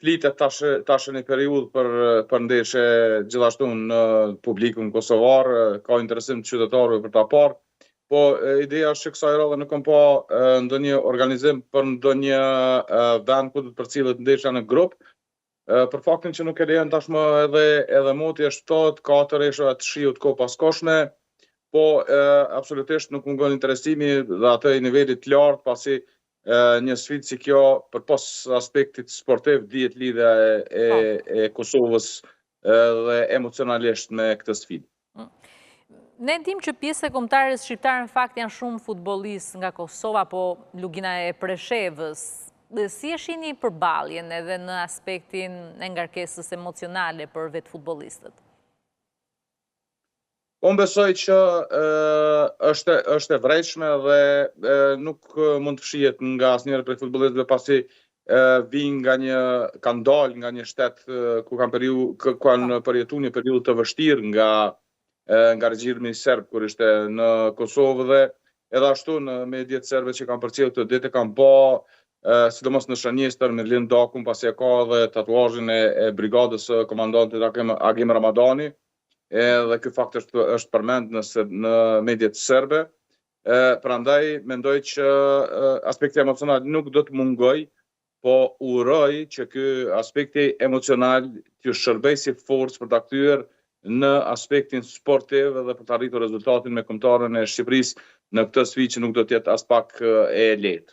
flitet tash në periudhë për ndeshje gjithashtu në publikun kosovar, ka interesim të qytetarëve për ta parë. Po ideja është që kësaj radhe nuk kam pa ndonjë organizim për ndonjë vend ku do të përcillet ndeshja në grup. Për faktin që nuk e lejon tashmë edhe moti është ftohtë, 4 esha të shiut kohë paskoshme, po absolutisht nuk mungon interesimi dhe atë i nivelit të lartë, pasi një sfidë si kjo, përpos aspektit sportiv, dihet lidhja e Kosovës dhe emocionalisht me këtë sfidë. Ne dim që pjesë e kombëtarës shqiptarë në fakt janë shumë futbollistë nga Kosova, po Lugina e Preshevës. Si e shihni përballjen edhe në aspektin e ngarkesës emocionale për vetë futbollistët? Unë besoj që është e vërejtshme dhe nuk mund të fshihet nga asnjëri prej futbollistëve, pasi kanë dalë nga një shtet ku kanë përjetuar një periudhë të vështirë nga regjimi serb kur ishte në Kosovë, dhe edhe ashtu në mediat serbe që kanë përcjellë këtë ditë kanë sidomos në Shënjestër, Mirlin Dakun, pasi e ka edhe tatuazhin e brigadës së komandantit Agim Ramadani, edhe ky fakt është përmend në mediat serbe. Prandaj mendoj që aspekti emocional nuk do të mungoj, po uroj që ky aspekti emocional t'ju shërbej si forcë për ta kthyer në aspektin sportiv dhe për të arritur rezultatin me kombëtarën e Shqipërisë në këtë sfidë që nuk do të jetë as pak e lehtë.